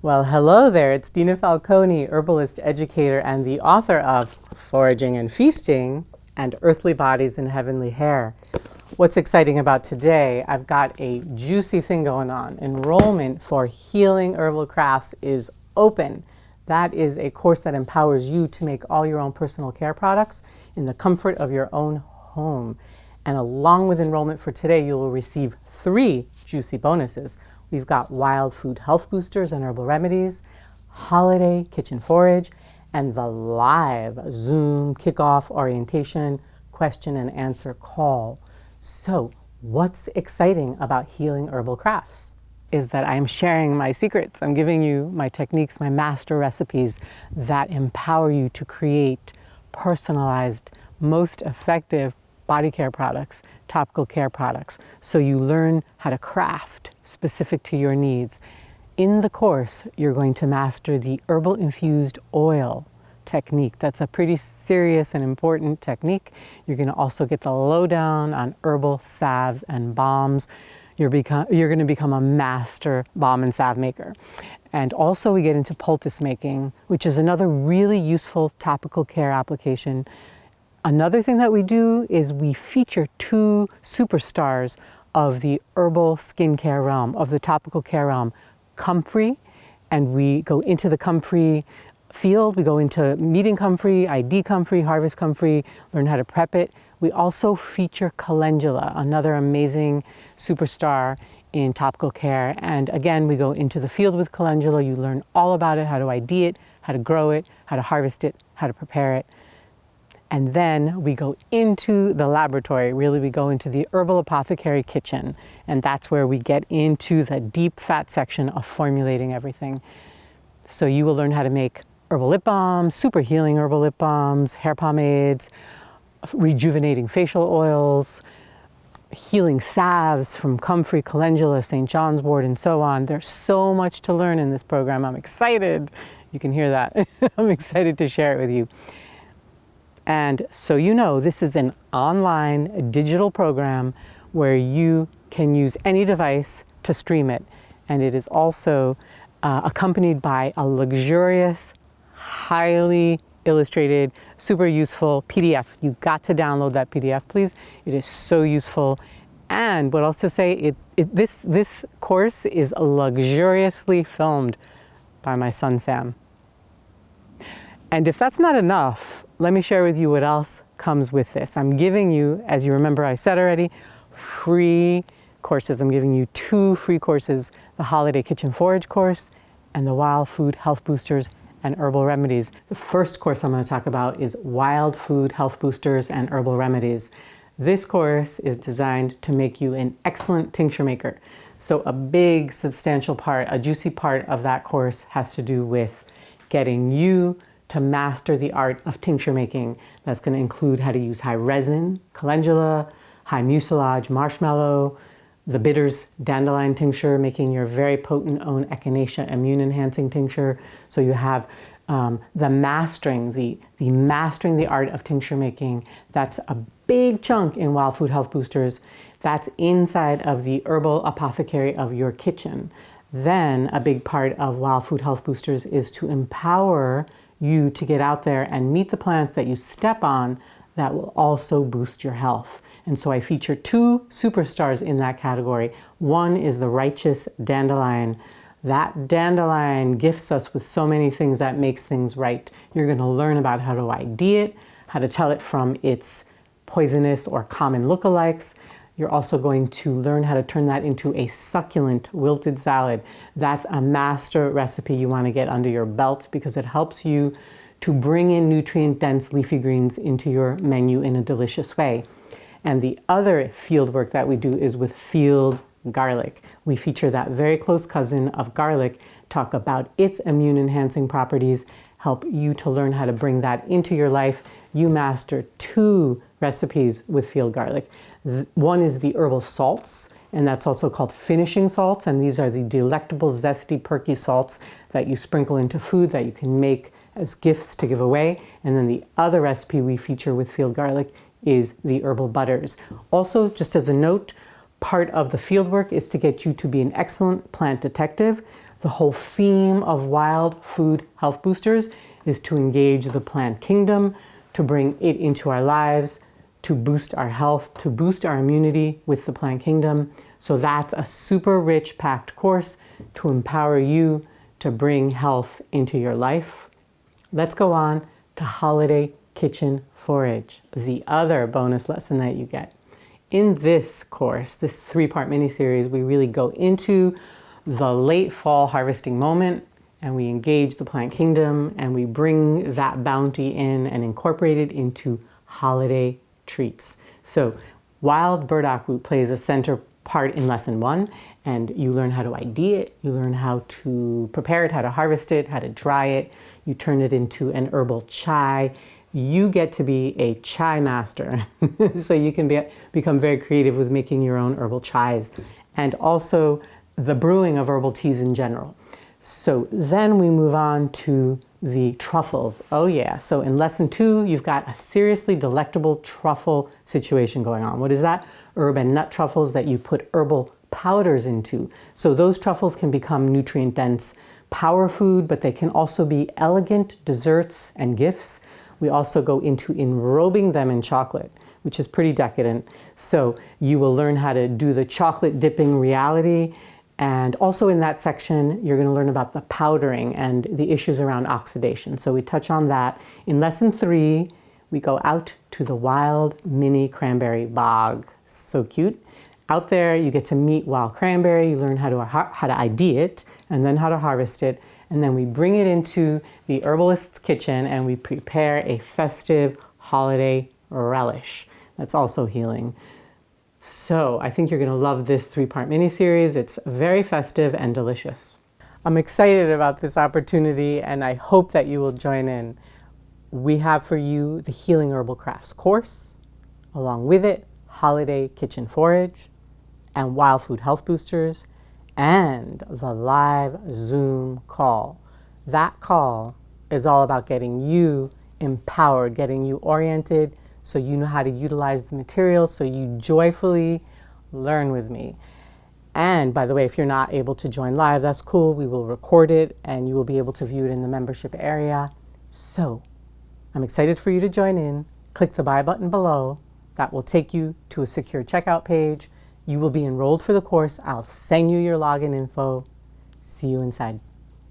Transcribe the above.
Well, hello there. It's Dina Falconi, herbalist, educator, and the author of Foraging and Feasting and Earthly Bodies and Heavenly Hair. What's exciting about today, I've got a juicy thing going on. Enrollment for Healing Herbal Crafts is open. That is a course that empowers you to make all your own personal care products in the comfort of your own home. And along with enrollment for today, you will receive 3 juicy bonuses. We've got wild food health boosters and herbal remedies, holiday kitchen forage, and the live Zoom kickoff orientation question and answer call. So what's exciting about Healing Herbal Crafts is that I'm sharing my secrets. I'm giving you my techniques, my master recipes that empower you to create personalized, most effective body care products, topical care products, so you learn how to craft specific to your needs. In the course, you're going to master the herbal infused oil technique. That's a pretty serious and important technique. You're going to also get the lowdown on herbal salves and balms. You're going to become a master balm and salve maker. And also we get into poultice making, which is another really useful topical care application. Another thing that we do is we feature 2 superstars of the herbal skincare realm, of the topical care realm, comfrey, and we go into the comfrey field. We go into meeting comfrey, ID comfrey, harvest comfrey, learn how to prep it. We also feature calendula, another amazing superstar in topical care. And again, we go into the field with calendula. You learn all about it, how to ID it, how to grow it, how to harvest it, how to prepare it. And then we go into the laboratory. Really, we go into the herbal apothecary kitchen. And that's where we get into the deep fat section of formulating everything. So you will learn how to make herbal lip balms, super healing herbal lip balms, hair pomades, rejuvenating facial oils, healing salves from comfrey, calendula, St. John's wort, and so on. There's so much to learn in this program. I'm excited. You can hear that. I'm excited to share it with you. And so you know, this is an online digital program where you can use any device to stream it. And it is also accompanied by a luxurious, highly illustrated, super useful PDF. You've got to download that PDF, please. It is so useful. And what else to say, this course is luxuriously filmed by my son, Sam. And if that's not enough, let me share with you what else comes with this. I'm giving you, as you remember I said already, free courses. I'm giving you 2 free courses, the Holiday Kitchen Forage course and the Wild Food Health Boosters and Herbal Remedies. The first course I'm going to talk about is Wild Food Health Boosters and Herbal Remedies. This course is designed to make you an excellent tincture maker. So a big, substantial part, a juicy part of that course has to do with getting you to master the art of tincture making. That's going to include how to use high resin, calendula, high mucilage, marshmallow, the bitters dandelion tincture, making your very potent own echinacea immune enhancing tincture. So you have the mastering the art of tincture making. That's a big chunk in Wild Food Health Boosters. That's inside of the herbal apothecary of your kitchen. Then a big part of Wild Food Health Boosters is to empower you to get out there and meet the plants that you step on that will also boost your health. And so I feature 2 superstars in that category. One is the righteous dandelion. That dandelion gifts us with so many things that makes things right. You're going to learn about how to ID it, how to tell it from its poisonous or common lookalikes. You're also going to learn how to turn that into a succulent wilted salad. That's a master recipe you want to get under your belt because it helps you to bring in nutrient-dense leafy greens into your menu in a delicious way. And the other field work that we do is with field garlic. We feature that very close cousin of garlic, talk about its immune-enhancing properties, help you to learn how to bring that into your life. You master 2 recipes with field garlic. One is the herbal salts, and that's also called finishing salts. And these are the delectable, zesty, perky salts that you sprinkle into food that you can make as gifts to give away. And then the other recipe we feature with field garlic is the herbal butters. Also, just as a note, part of the field work is to get you to be an excellent plant detective. The whole theme of Wild Food Health Boosters is to engage the plant kingdom, to bring it into our lives, to boost our health, to boost our immunity with the plant kingdom. So that's a super rich packed course to empower you to bring health into your life. Let's go on to Holiday Kitchen Forage, the other bonus lesson that you get. In this course, this 3-part mini-series, we really go into the late fall harvesting moment, and we engage the plant kingdom, and we bring that bounty in and incorporate it into holiday treats. So wild burdock root plays a center part in lesson 1, and you learn how to ID it, you learn how to prepare it, how to harvest it, how to dry it, you turn it into an herbal chai. You get to be a chai master. So you can become very creative with making your own herbal chais, and also the brewing of herbal teas in general. So then we move on to the truffles. Oh yeah, so in lesson 2, you've got a seriously delectable truffle situation going on. What is that? Herb and nut truffles that you put herbal powders into. So those truffles can become nutrient dense power food, but they can also be elegant desserts and gifts. We also go into enrobing them in chocolate, which is pretty decadent. So you will learn how to do the chocolate dipping reality. And also in that section, you're going to learn about the powdering and the issues around oxidation. So we touch on that. In lesson 3, we go out to the wild mini cranberry bog. So cute. Out there, you get to meet wild cranberry. You learn how to ID it, and then how to harvest it. And then we bring it into the herbalist's kitchen, and we prepare a festive holiday relish. That's also healing. So I think you're going to love this 3-part mini-series. It's very festive and delicious. I'm excited about this opportunity, and I hope that you will join in. We have for you the Healing Herbal Crafts course, along with it, Holiday Kitchen Forage, and Wild Food Health Boosters, and the live Zoom call. That call is all about getting you empowered, getting you oriented, so you know how to utilize the material, so you joyfully learn with me. And by the way, if you're not able to join live, that's cool. We will record it, and you will be able to view it in the membership area. So I'm excited for you to join in. Click the buy button below. That will take you to a secure checkout page. You will be enrolled for the course. I'll send you your login info. See you inside.